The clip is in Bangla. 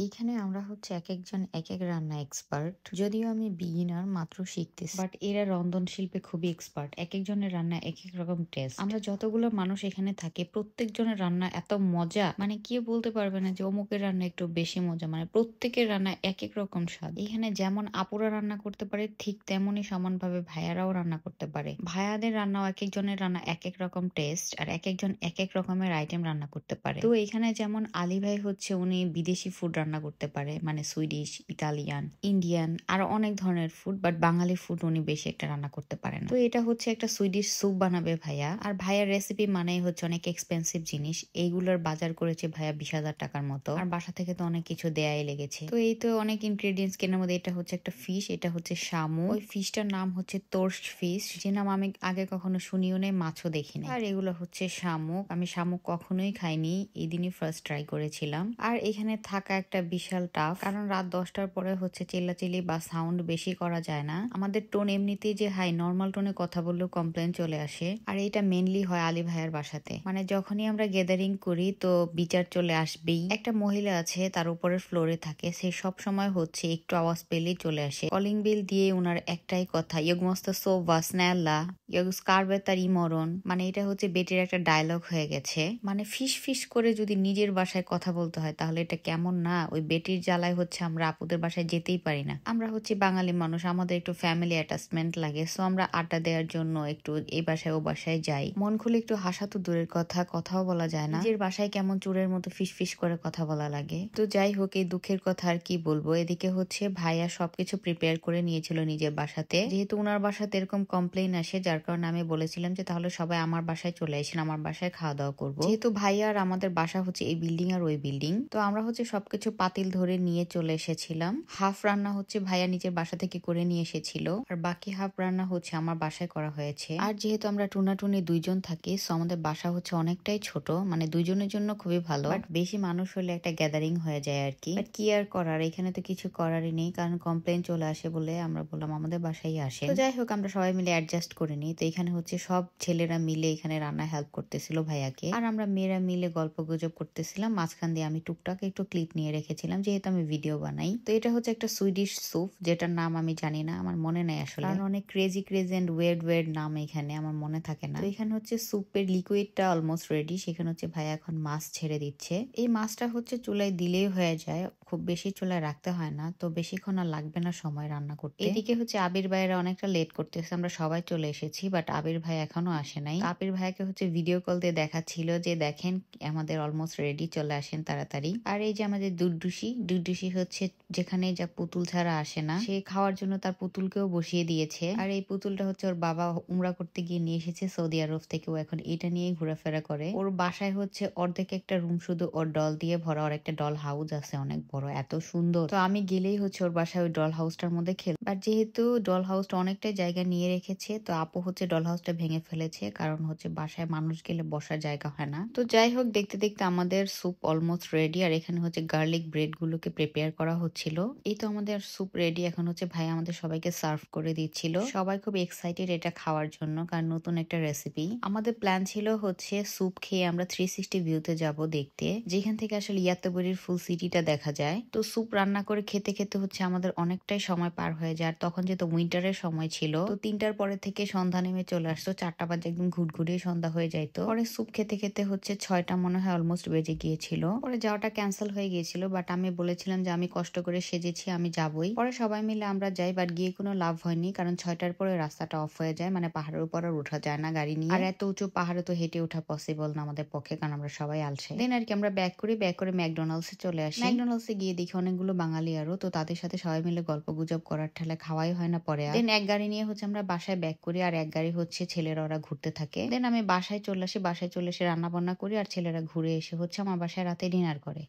এইখানে আমরা হচ্ছে একেকজন একেক রান্না এক্সপার্ট। যদিও আমি বিগিনার মাত্র শিখতেছি। বাট এরা রন্ধন শিল্পে খুবই এক্সপার্ট। একেকজনের রান্না একেক রকম টেস্ট। আমরা যতগুলো মানুষ এখানে থাকি প্রত্যেকজনের রান্না এত মজা, মানে কেউ বলতে পারবে না যে অমুকের রান্না একটু বেশি মজা। মানে প্রত্যেকের রান্না একেক রকম স্বাদ। এখানে যেমন আপুরা রান্না করতে পারে ঠিক তেমনই সমানভাবে ভাইয়ারাও রান্না করতে পারে। ভাইয়াদের রান্নাও একেকজনের রান্না একেক রকম টেস্ট আর একেকজন একেক রকমের আইটেম রান্না করতে পারে। তো এখানে যেমন আলী ভাই হচ্ছে উনি বিদেশি ফুড রান্না করতে পারে, মানে সুইডিশ, ইতালিয়ান, ইন্ডিয়ান আরো অনেক ধরনের ফুড। বাট বাঙালি ফুড উনি বেশি একটা রান্না করতে পারে না। তো এটা হচ্ছে একটা সুইডিশ স্যুপ বানাবে ভাইয়া। আর ভাইয়ার রেসিপি মানেই হচ্ছে অনেক এক্সপেন্সিভ জিনিস। এইগুলোর বাজার করেছে ভাইয়া 20,000 টাকার মতো। আর বাসা থেকে তো অনেক কিছু দেয়াই লেগেছে। তো এই তো অনেক ইনগ্রেডিয়েন্টস কেনার মধ্যে এটা হচ্ছে একটা ফিশ, এটা হচ্ছে শামুক। ওই ফিশটার নাম হচ্ছে তোর্স্ট ফিশ, যে নাম আমি আগে কখনো শুনিও নেই, মাছও দেখিনি। আর এগুলো হচ্ছে শামুক। আমি শামুক কখনোই খাইনি, এই দিনই ফার্স্ট ট্রাই করেছিলাম। আর এখানে থাকা একটা বিশাল টাফ, কারণ রাত 10টার পরে হচ্ছে চিল্লাচিল্লি বা সাউন্ড বেশি করা যায় না। আমাদের টোন এমনিতেই যে হাই, নর্মাল টোনে কথা বললেও কমপ্লেন চলে আসে। আর এটা মেনলি হয় আলী ভাইয়ের বাসাতে। মানে যখনই আমরা গ্যাদারিং করি তো বিচার চলে আসবেই। একটা মহিলা আছে তার উপরের ফ্লোরে থাকে, সে সব সময় হচ্ছে একটু আওয়াজ পেলেই চলে আসে। কলিং বেল দিয়ে উনার একটাই কথা, ইয়োগ মস্ত সোভা স্নেল্লা ইয়োগ স্কারবে তার ইমরন। মানে এটা হচ্ছে বেটির একটা ডায়লগ হয়ে গেছে। মানে ফিস ফিস করে যদি নিজের বাসায় কথা বলতে হয় তাহলে এটা কেমন না? ওই বেটির জ্বালায় হচ্ছে আমরা আপুদের বাসায় যেতেই পারি না। আমরা হচ্ছে বাঙালি মানুষ, আমাদের একটু ফ্যামিলি অ্যাটাচমেন্ট লাগে। সো আমরা আড্ডা দেওয়ার জন্য একটু এই বাসায় ও বাসায় যাই। মন খুলে একটু হাসা তো দূরের কথা, কথাও বলা যায় না। নিজের বাসায় কেমন চোরের মতো ফিস ফিস করে কথা বলা লাগে। তো যাই হোক, এই দুঃখের কথা আর কি বলবো। এদিকে হচ্ছে ভাইয়া সবকিছু প্রিপেয়ার করে নিয়েছিল নিজের বাসাতে। যেহেতু উনার বাসাতে এরকম কমপ্লেইন আসে, যার কারণে আমি বলেছিলাম যে তাহলে সবাই আমার বাসায় চলে আসেন, আমার বাসায় খাওয়া দাওয়া করবো। যেহেতু ভাইয়া আর আমাদের বাসা হচ্ছে এই বিল্ডিং আর ওই বিল্ডিং, তো আমরা হচ্ছে সবকিছু পাতিল ধরে নিয়ে চলে এসেছিলাম। হাফ রান্না হচ্ছে ভাইয়া নিজের বাসা থেকে করে নিয়ে এসেছিল, আর বাকি হাফ রান্না হচ্ছে আমার বাসায় করা হয়েছে। আর যেহেতু আমরা টুনাটুনি দুইজন থাকি, সো আমাদের বাসা হচ্ছে অনেকটাই ছোট, মানে দুইজনের জন্য খুবই ভালো। বাট বেশি মানুষ হলে একটা গ্যাদারিং হয়ে যায় আর কি। বাট কি আর করার, এখানে তো কিছু করারই নেই, কারণ কমপ্লেন চলে আসে বলে আমরা বললাম আমাদের বাসায় আসে। তো যাই হোক, আমরা সবাই মিলে অ্যাডজাস্ট করে নিই। তো এখানে হচ্ছে সব ছেলেরা মিলে এখানে রান্না হেল্প করতেছিল ভাইয়াকে, আর আমরা মেয়েরা মিলে গল্প গুজব করতেছিলাম। মাঝখান দিয়ে আমি টুকটাক একটু ক্লিপ নিয়ে রেখেছিলাম, যেহেতু আমি ভিডিও বানাই। তো এটা হচ্ছে একটা সুইডিশ স্যুপ, যেটার নাম আমি জানি না, আমার মনে নেই আসলে, কারণ অনেক ক্রেজি ক্রেজি এন্ড ওয়ের্ড নাম এখানে আমার মনে থাকে না। তো এখানে হচ্ছে স্যুপের লিকুইডটা অলমোস্ট রেডি। সেখানে হচ্ছে ভাইয়া এখন মাছ ছেড়ে দিচ্ছে। এই মাছটা হচ্ছে চুলায় দিলেই হয়ে যায়, খুব বেশি চুলায় রাখতে হয় না, তো বেশিক্ষণ আর লাগবে না সময় রান্না করতে। এদিকে হচ্ছে আবির ভাইয়েরা অনেকটা লেট করতেছে, আমরা সবাই চলে এসেছি, বাট আবির ভাই এখনো আসে নাই। আবির ভাইয়াকে হচ্ছে ভিডিও কল দিয়ে দেখাচ্ছিল যে দেখেন আমাদের অলমোস্ট রেডি, চলে আসেন তাড়াতাড়ি। আর এই যে আমাদের দুডুসি হচ্ছে যেখানে যা পুতুল ছাড়া আসে না, সে খাওয়ার জন্য তার পুতুলকেও বসিয়ে দিয়েছে। আর এই পুতুলটা হচ্ছে ওর বাবা উমরা করতে গিয়ে নিয়ে এসেছে সৌদি আরব থেকে, ও এখন এটা নিয়েই ঘোরাফেরা করে। ওর বাসায় হচ্ছে অর্ধেক একটা রুম শুধু ওর ডল দিয়ে ভরা। ওর একটা ডল হাউস আছে অনেক বড়, এত সুন্দর। তো আমি গেলেই হচ্ছে ওর বাসায় ওই ডল হাউসটার মধ্যে খেল। বাট যেহেতু ডল হাউসটা অনেকটাই জায়গা নিয়ে রেখেছে, তো আপু হচ্ছে ডল হাউসটা ভেঙে ফেলেছে, কারণ হচ্ছে বাসায় মানুষ গেলে বসার জায়গা হয় না। তো যাই হোক, দেখতে দেখতে আমাদের স্যুপ অলমোস্ট রেডি। আর এখানে হচ্ছে গার্লিক ব্রেড গুলোকে প্রিপেয়ার করা হচ্ছিল। এই তো আমাদের স্যুপ রেডি। এখন হচ্ছে ভাই আমাদের সবাইকে সার্ভ করে দিচ্ছিল। সবাই খুব এক্সাইটেড এটা খাওয়ার জন্য, কারণ নতুন একটা রেসিপি। আমাদের প্ল্যান ছিল হচ্ছে স্যুপ খেয়ে আমরা 360 ভিউতে যাব দেখতে, যেখান থেকে আসলে ইয়াত্তবরির ফুল সিটিটা দেখা যায়। তো স্যুপ রান্না করে খেতে খেতে হচ্ছে আমাদের অনেকটাই সময় পার হয়ে যায়। আর তখন যেহেতু উইন্টারের সময় ছিল, তো 3টার পরে থেকে সন্ধ্যা নেমে চলে আসতো, 4টা বাজে একদম ঘুটঘুটিয়ে সন্ধ্যা হয়ে যাইতো। পরে স্যুপ খেতে খেতে হচ্ছে 6টা মনে হয় অলমোস্ট বেজে গিয়েছিল। পরে যাওয়াটা ক্যান্সেল হয়ে গিয়েছিল, বাট আমি বলেছিলাম যে আমি কষ্ট করে সেজেছি, আমি যাবই। পরে সবাই মিলে আমরা যাই, বাট গিয়ে কোনো লাভ হয়নি, কারণ 6টার পরে রাস্তাটা অফ হয়ে যায়, মানে পাহাড়ের উপর আর উঠা যায় না গাড়ি নিয়ে। আর এত উঁচু পাহাড়ে তো হেঁটে ওঠা পসিবল না আমাদের পক্ষে, কারণ আমরা সবাই আলসে। দেন আর কি আমরা ব্যাক করে ম্যাকডোনাল্ডসে চলে আসি। ম্যাকডোনাল্ডসে গিয়ে দেখি অনেকগুলো বাঙালি আরো, তো তাদের সাথে সবাই মিলে গল্প গুজব করার ঠেলে খাওয়াই হয় না পরে। দেন এক গাড়ি নিয়ে হচ্ছে আমরা বাসায় ব্যাক করি, আর এক গাড়ি হচ্ছে ছেলেরা ওরা ঘুরতে থাকে। দেন আমি বাসায় চলে আসি, বাসায় চলে এসে রান্না বান্না করি, আর ছেলেরা ঘুরে এসে হচ্ছে আমার বাসায় রাতে ডিনার করে।